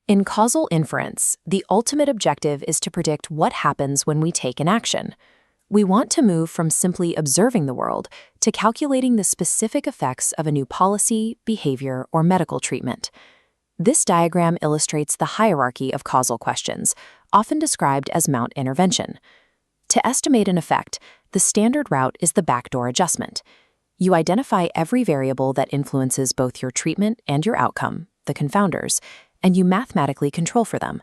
In causal inference, the ultimate objective is to predict what happens when we take an action. We want to move from simply observing the world to calculating the specific effects of a new policy, behavior, or medical treatment. This diagram illustrates the hierarchy of causal questions, often described as Mount intervention. To estimate an effect, the standard route is the backdoor adjustment. You identify every variable that influences both your treatment and your outcome, the confounders, and you mathematically control for them.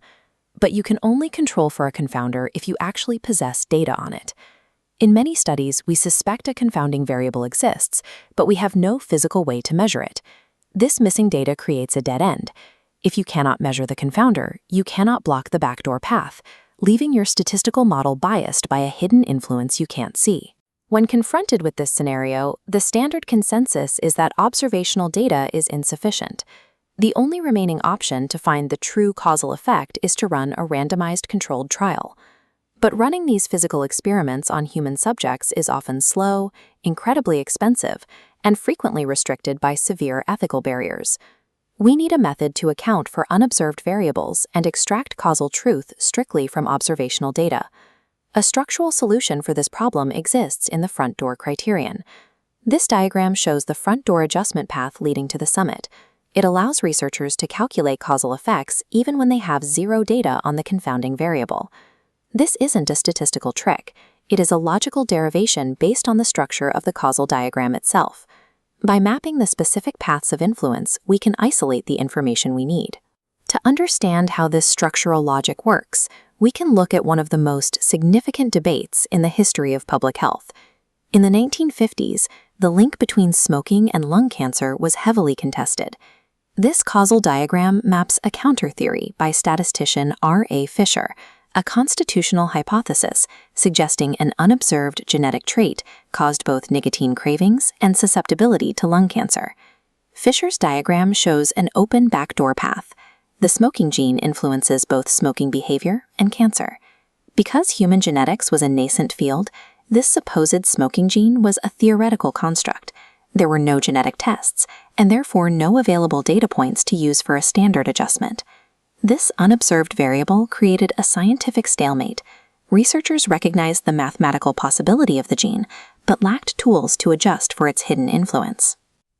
But you can only control for a confounder if you actually possess data on it. In many studies, we suspect a confounding variable exists, but we have no physical way to measure it. This missing data creates a dead end. If you cannot measure the confounder, you cannot block the backdoor path, leaving your statistical model biased by a hidden influence you can't see. When confronted with this scenario, the standard consensus is that observational data is insufficient. The only remaining option to find the true causal effect is to run a randomized controlled trial. But running these physical experiments on human subjects is often slow, incredibly expensive, and frequently restricted by severe ethical barriers. We need a method to account for unobserved variables and extract causal truth strictly from observational data. A structural solution for this problem exists in the front door criterion. This diagram shows the front door adjustment path leading to the summit. It allows researchers to calculate causal effects even when they have zero data on the confounding variable. This isn't a statistical trick. It is a logical derivation based on the structure of the causal diagram itself. By mapping the specific paths of influence, we can isolate the information we need. To understand how this structural logic works, we can look at one of the most significant debates in the history of public health. In the 1950s, the link between smoking and lung cancer was heavily contested. This causal diagram maps a counter theory by statistician R.A. Fisher, a constitutional hypothesis suggesting an unobserved genetic trait caused both nicotine cravings and susceptibility to lung cancer. Fisher's diagram shows an open backdoor path. The smoking gene influences both smoking behavior and cancer. Because human genetics was a nascent field, this supposed smoking gene was a theoretical construct. There were no genetic tests, and therefore no available data points to use for a standard adjustment. This unobserved variable created a scientific stalemate. Researchers recognized the mathematical possibility of the gene, but lacked tools to adjust for its hidden influence.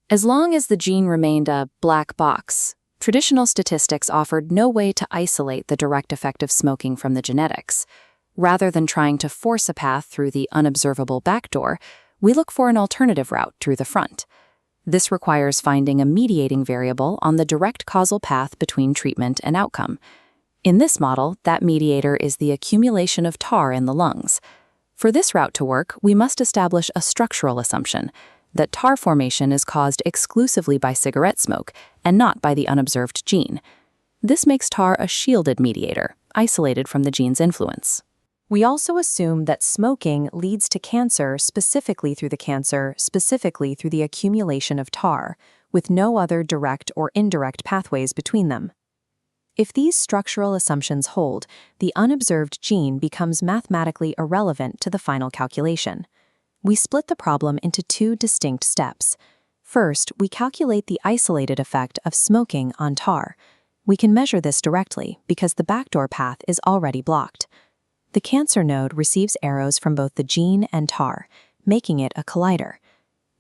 As long as the gene remained a black box, traditional statistics offered no way to isolate the direct effect of smoking from the genetics. Rather than trying to force a path through the unobservable backdoor, we look for an alternative route through the front. This requires finding a mediating variable on the direct causal path between treatment and outcome. In this model, that mediator is the accumulation of tar in the lungs. For this route to work, we must establish a structural assumption that tar formation is caused exclusively by cigarette smoke and not by the unobserved gene. This makes tar a shielded mediator, isolated from the gene's influence. We also assume that smoking leads to cancer specifically through the accumulation of tar, with no other direct or indirect pathways between them. If these structural assumptions hold, the unobserved gene becomes mathematically irrelevant to the final calculation. We split the problem into two distinct steps. First, we calculate the isolated effect of smoking on tar. We can measure this directly because the backdoor path is already blocked. The cancer node receives arrows from both the gene and tar, making it a collider.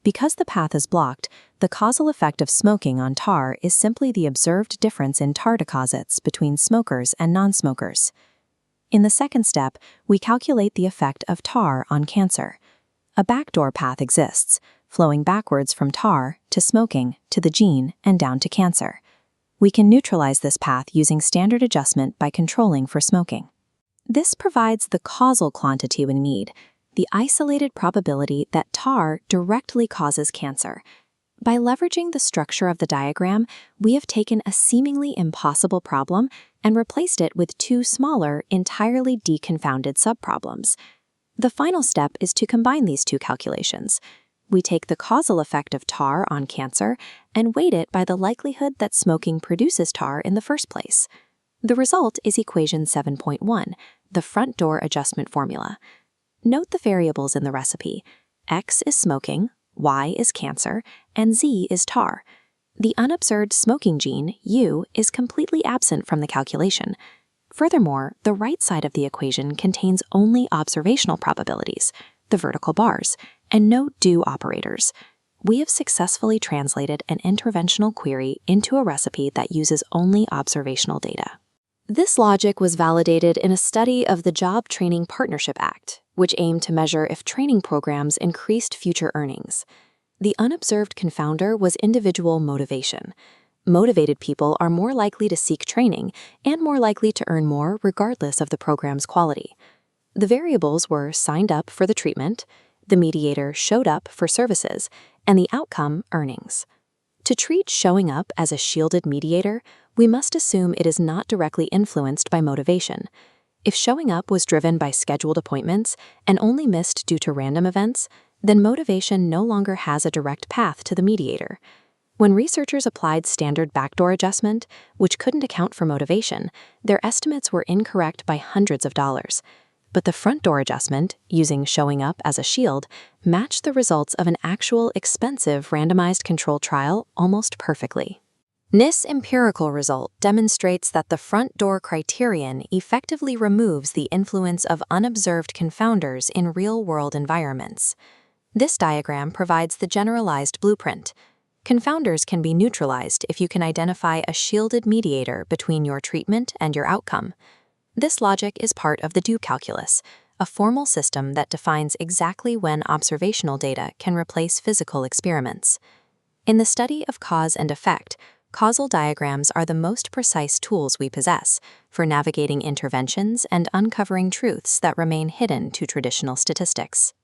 Because the path is blocked, the causal effect of smoking on tar is simply the observed difference in tar deposits between smokers and non-smokers. In the second step, we calculate the effect of tar on cancer. A backdoor path exists, flowing backwards from tar to smoking to the gene and down to cancer. We can neutralize this path using standard adjustment by controlling for smoking. This provides the causal quantity we need, the isolated probability that tar directly causes cancer. By leveraging the structure of the diagram, we have taken a seemingly impossible problem and replaced it with two smaller, entirely deconfounded subproblems. The final step is to combine these two calculations. We take the causal effect of tar on cancer and weight it by the likelihood that smoking produces tar in the first place. The result is equation 7.1, the front door adjustment formula. Note the variables in the recipe. X is smoking, Y is cancer, and Z is tar. The unobserved smoking gene, U, is completely absent from the calculation. Furthermore, the right side of the equation contains only observational probabilities, the vertical bars, and no do operators. We have successfully translated an interventional query into a recipe that uses only observational data. This logic was validated in a study of the Job Training Partnership Act, which aimed to measure if training programs increased future earnings. The unobserved confounder was individual motivation. Motivated people are more likely to seek training and more likely to earn more regardless of the program's quality. The variables were signed up for the treatment, the mediator showed up for services, and the outcome, earnings. To treat showing up as a shielded mediator, we must assume it is not directly influenced by motivation. If showing up was driven by scheduled appointments and only missed due to random events, then motivation no longer has a direct path to the mediator. When researchers applied standard backdoor adjustment, which couldn't account for motivation, their estimates were incorrect by hundreds of dollars. But the front door adjustment, using showing up as a shield, matched the results of an actual expensive randomized control trial almost perfectly. This empirical result demonstrates that the front door criterion effectively removes the influence of unobserved confounders in real-world environments. This diagram provides the generalized blueprint. Confounders can be neutralized if you can identify a shielded mediator between your treatment and your outcome. This logic is part of the do calculus, a formal system that defines exactly when observational data can replace physical experiments. In the study of cause and effect, causal diagrams are the most precise tools we possess for navigating interventions and uncovering truths that remain hidden to traditional statistics.